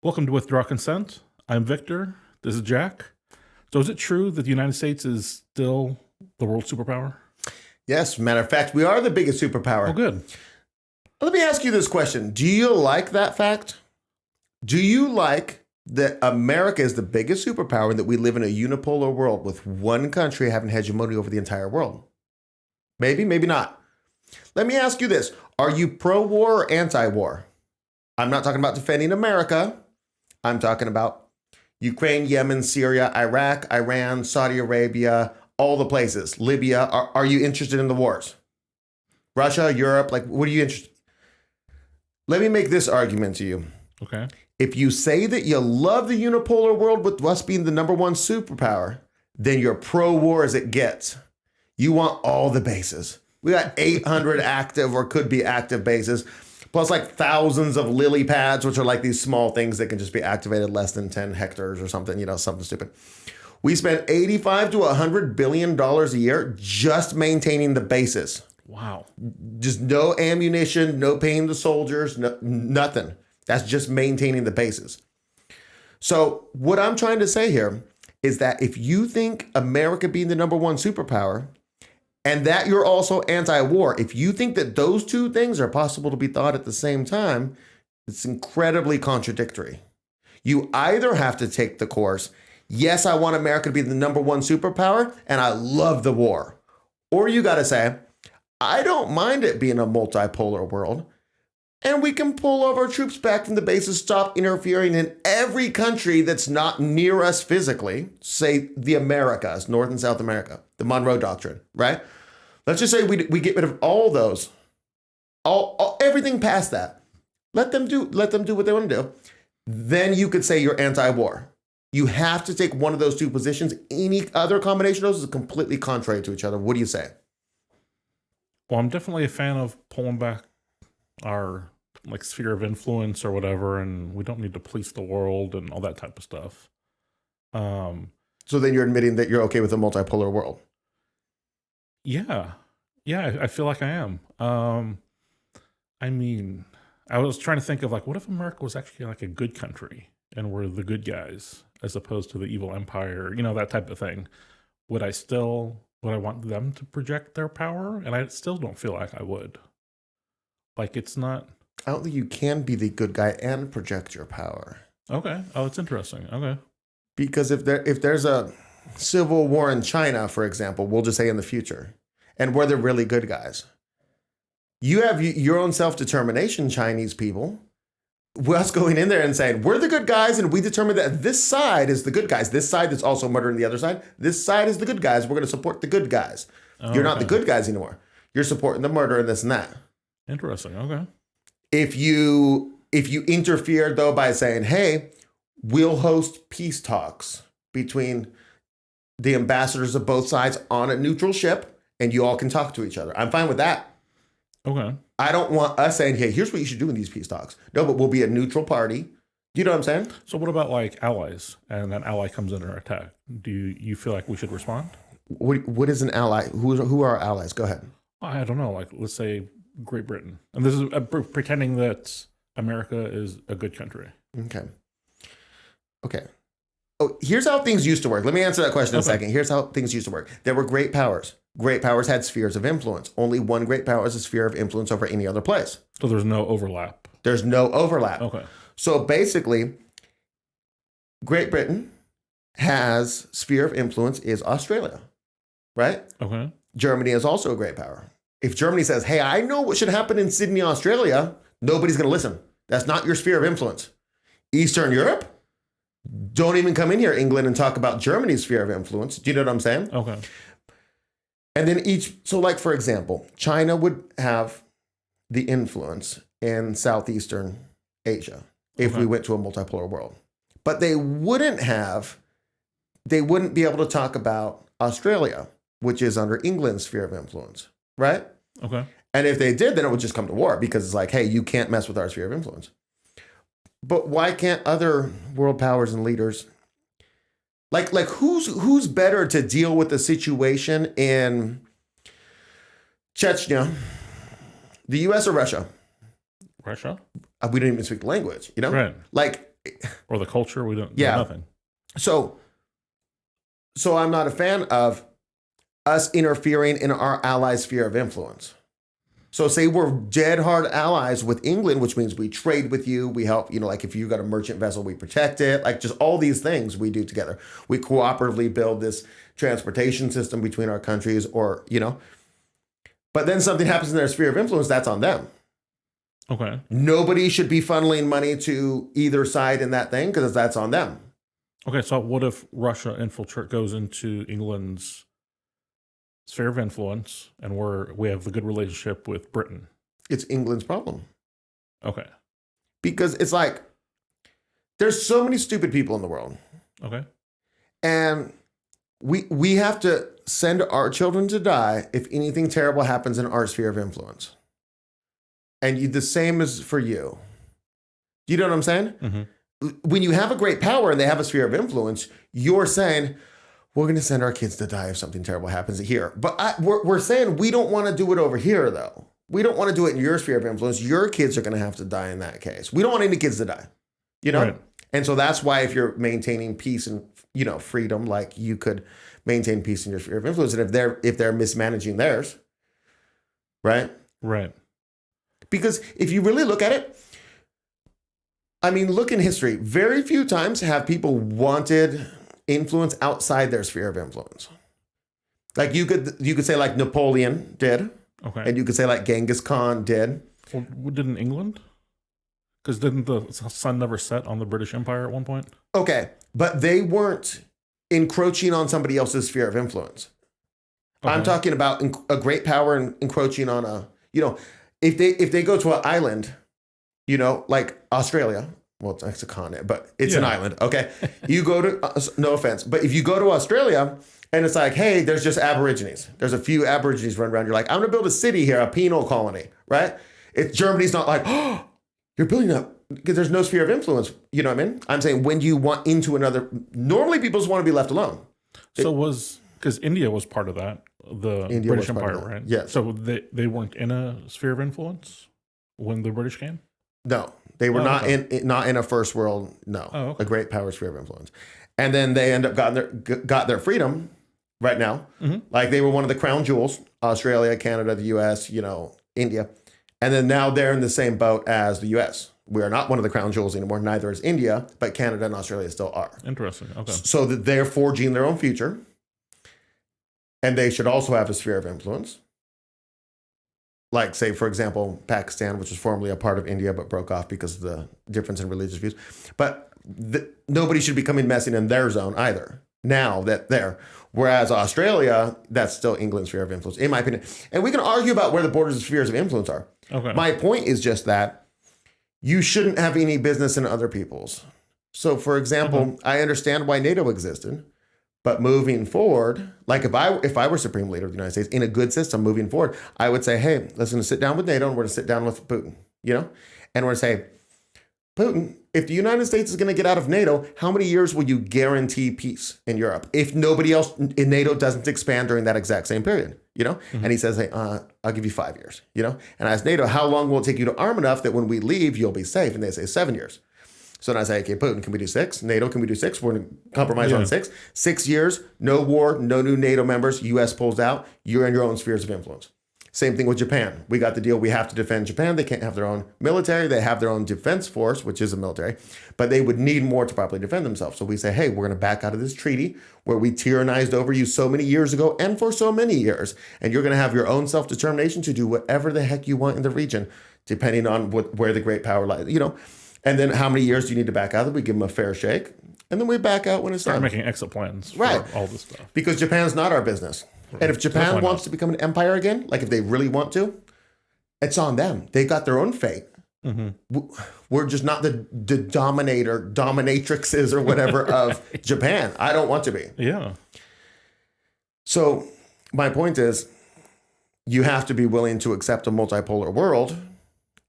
Welcome to Withdraw Consent. I'm Victor. This is Jack. So is it true that the United States is still the world superpower? Yes, matter of fact, we are the biggest superpower. Oh, good. Let me ask you this question. Do you like that fact? Do you like that America is the biggest superpower and that we live in a unipolar world with one country having hegemony over the entire world? Maybe, maybe not. Let me ask you this. Are you pro-war or anti-war? I'm not talking about defending America. I'm talking about Ukraine, Yemen, Syria, Iraq, Iran, Saudi Arabia, all the places, Libya. Are you interested in the wars? Russia, Europe, what are you interested in? Let me make this argument to you. Okay. If you say that you love the unipolar world with us being the number one superpower, then you're pro-war as it gets. You want all the bases. We got 800 active or could be active bases, plus thousands of lily pads, which are these small things that can just be activated less than 10 hectares or something, something stupid. We spend $85 to $100 billion a year just maintaining the bases. Wow. Just no ammunition, no paying the soldiers, nothing. That's just maintaining the bases. So what I'm trying to say here is that if you think America being the number one superpower and that you're also anti-war, if you think that those two things are possible to be thought at the same time, it's incredibly contradictory. You either have to take the course, yes, I want America to be the number one superpower and I love the war. Or you got to say, I don't mind it being a multipolar world. And we can pull all of our troops back from the bases, stop interfering in every country that's not near us physically, say the Americas, North and South America, the Monroe Doctrine, right? Let's just say we get rid of all those, everything past that. Let them do what they want to do. Then you could say you're anti-war. You have to take one of those two positions. Any other combination of those is completely contrary to each other. What do you say? Well, I'm definitely a fan of pulling back our sphere of influence or whatever, and we don't need to police the world and all that type of stuff. So then you're admitting that you're okay with a multipolar world? Yeah, I feel like I am. I mean, I was trying to think of what if America was actually a good country and we're the good guys as opposed to the evil empire, that type of thing. Would I want them to project their power? And I still don't feel like I would. It's not. I don't think you can be the good guy and project your power. Okay. Oh, it's interesting. Okay. Because if there's a civil war in China, for example, we'll just say in the future, and we're the really good guys, you have your own self-determination, Chinese people. Us going in there and saying, we're the good guys, and we determine that this side is the good guys. This side that's also murdering the other side. This side is the good guys. We're going to support the good guys. Oh, You're not the good guys anymore. You're supporting the murder and this and that. Interesting. Okay. If you interfere, though, by saying, hey, we'll host peace talks between the ambassadors of both sides on a neutral ship, and you all can talk to each other. I'm fine with that. Okay. I don't want us saying, hey, here's what you should do in these peace talks. No, but we'll be a neutral party. You know what I'm saying? So what about allies, and an ally comes under attack? Do you feel like we should respond? What is an ally? Who are our allies? Go ahead. I don't know. Let's say Great Britain. And this is pretending that America is a good country. Okay. Oh, here's how things used to work. Let me answer that question in a second. Here's how things used to work. There were great powers. Great powers had spheres of influence. Only one great power is a sphere of influence over any other place. So there's no overlap. There's no overlap. Okay. So basically, Great Britain has sphere of influence is Australia, right? Okay. Germany is also a great power. If Germany says, hey, I know what should happen in Sydney, Australia, nobody's going to listen. That's not your sphere of influence. Eastern Europe, don't even come in here, England, and talk about Germany's sphere of influence. Do you know what I'm saying? Okay. And then for example, China would have the influence in Southeastern Asia if we went to a multipolar world. But they wouldn't be able to talk about Australia, which is under England's sphere of influence, right? Okay. And if they did, then it would just come to war because it's hey, you can't mess with our sphere of influence. But why can't other world powers and leaders, who's better to deal with the situation in Chechnya, the U.S. or Russia? Russia? We don't even speak the language, Right. Or the culture, we don't Yeah. know nothing. So I'm not a fan of us interfering in our allies' sphere of influence. So say we're dead hard allies with England, which means we trade with you, we help, like if you got a merchant vessel, we protect it, like just all these things we do together. We cooperatively build this transportation system between our countries but then something happens in their sphere of influence, that's on them. Okay. Nobody should be funneling money to either side in that thing because that's on them. Okay, so what if Russia goes into England's sphere of influence, and we have the good relationship with Britain? It's England's problem. Okay. Because it's like, there's so many stupid people in the world. Okay. And we have to send our children to die if anything terrible happens in our sphere of influence. And the same is for you. You know what I'm saying? Mm-hmm. When you have a great power and they have a sphere of influence, you're saying, we're going to send our kids to die if something terrible happens here. But we're saying we don't want to do it over here, though. We don't want to do it in your sphere of influence. Your kids are going to have to die in that case. We don't want any kids to die, Right. And so that's why if you're maintaining peace and, freedom, like you could maintain peace in your sphere of influence. And if they're mismanaging theirs, right? Right. Because if you really look at it, look in history. Very few times have people wanted influence outside their sphere of influence. Like you could say like Napoleon did. Okay. And you could say like Genghis Khan did. Well, didn't England? Because didn't the sun never set on the British Empire at one point? Okay, but they weren't encroaching on somebody else's sphere of influence. Okay. I'm talking about a great power encroaching on if they go to an island, like Australia. Well, it's a continent, but it's an island. Okay, you go to no offense, but if you go to Australia and it's like, hey, there's just Aborigines. There's a few Aborigines running around. You're like, I'm gonna build a city here, a penal colony, right? Germany's not like, oh, you're building up because there's no sphere of influence. You know what I mean? I'm saying when you want into another, normally people just want to be left alone. So because India was part of that, the India British was part Empire, of that. right? Yes. So they weren't in a sphere of influence when the British came? No, they were not in a first world. No, okay. A great power sphere of influence, and then they end up got their freedom right now. Mm-hmm. Like they were one of the crown jewels: Australia, Canada, the U.S., India, and then now they're in the same boat as the U.S. We are not one of the crown jewels anymore. Neither is India, but Canada and Australia still are. Interesting. Okay. So that they're forging their own future, and they should also have a sphere of influence. Like, say, for example, Pakistan, which was formerly a part of India but broke off because of the difference in religious views. But nobody should be coming messing in their zone either. Now that they're, whereas Australia, that's still England's sphere of influence, in my opinion. And we can argue about where the borders of spheres of influence are. Okay. My point is just that you shouldn't have any business in other people's. So, for example, I understand why NATO existed. But moving forward, like if I were Supreme Leader of the United States in a good system moving forward, I would say, hey, let's sit down with NATO and we're going to sit down with Putin, and we're going to say, Putin, if the United States is going to get out of NATO, how many years will you guarantee peace in Europe if nobody else in NATO doesn't expand during that exact same period, Mm-hmm. And he says, hey, I'll give you 5 years, And I ask NATO, how long will it take you to arm enough that when we leave, you'll be safe? And they say 7 years. So then I say, okay, Putin, can we do 6? NATO, can we do 6? We're going to compromise on 6. 6 years, no war, no new NATO members. U.S. pulls out. You're in your own spheres of influence. Same thing with Japan. We got the deal. We have to defend Japan. They can't have their own military. They have their own defense force, which is a military, but they would need more to properly defend themselves. So we say, hey, we're going to back out of this treaty where we tyrannized over you so many years ago and for so many years. And you're going to have your own self-determination to do whatever the heck you want in the region, depending on where the great power lies, And then how many years do you need to back out? We give them a fair shake. And then we back out when it's Start done. making exit plans for all this stuff. Because Japan's not our business. And if Japan wants to become an empire again, like if they really want to, it's on them. They got their own fate. Mm-hmm. We're just not the dominatrixes or whatever of Japan. I don't want to be. Yeah. So my point is, you have to be willing to accept a multipolar world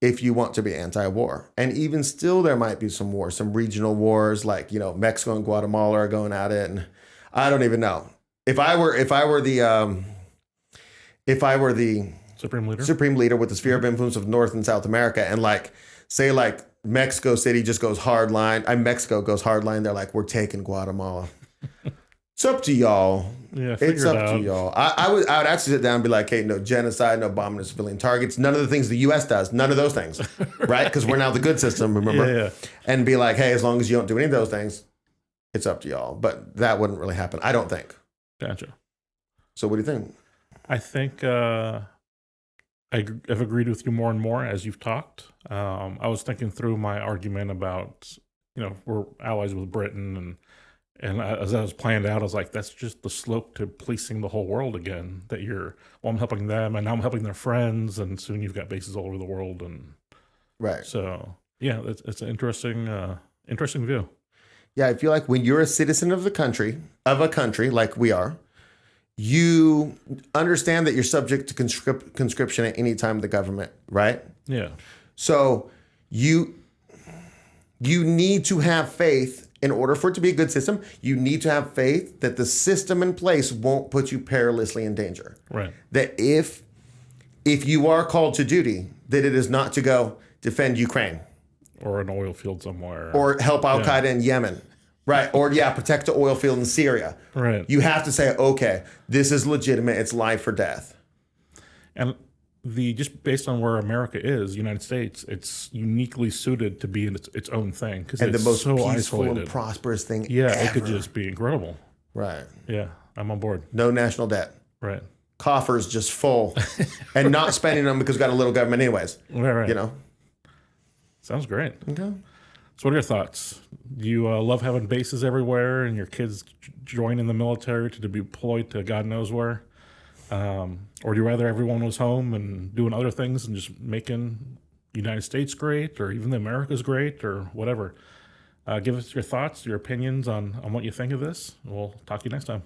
if you want to be anti-war. And even still, there might be some wars, some regional wars, like, Mexico and Guatemala are going at it. And I don't even know. If I were the Supreme Leader. with the sphere of influence of North and South America, and like say like Mexico City just goes hardline. Mexico goes hardline. They're like, we're taking Guatemala. It's up to y'all. Yeah, it's up to y'all. I would actually sit down and be like, hey, no genocide, no bombing of civilian targets, none of the things the U.S. does, none of those things, right? Because we're now the good system, remember? Yeah. And be like, hey, as long as you don't do any of those things, it's up to y'all. But that wouldn't really happen, I don't think. Gotcha. So what do you think? I think I've agreed with you more and more as you've talked. I was thinking through my argument about, we're allies with Britain, and as I was planned out, I was like, that's just the slope to policing the whole world again. That I'm helping them, and now I'm helping their friends, and soon you've got bases all over the world, and right. So yeah, it's an interesting view. Yeah, I feel like when you're a citizen of a country like we are, you understand that you're subject to conscription at any time of the government, right? Yeah. So you need to have faith. In order for it to be a good system, you need to have faith that the system in place won't put you perilously in danger. Right. That if you are called to duty, that it is not to go defend Ukraine. Or an oil field somewhere. Or help Al-Qaeda in Yemen. Right. Or protect the oil field in Syria. Right. You have to say, okay, this is legitimate. It's life or death. And just based on where America is, United States, it's uniquely suited to be in its own thing because it's the most so peaceful isolated and prosperous thing ever. it could just be incredible. Right. Yeah, I'm on board. No national debt. Right. Coffers just full and not spending them because we got a little government anyways. Right. Sounds great. Okay. So what are your thoughts? Do you love having bases everywhere and your kids join in the military to be deployed to God knows where? Or do you rather everyone was home and doing other things and just making the United States great, or even the Americas great, or whatever? Give us your thoughts, your opinions on what you think of this. We'll talk to you next time.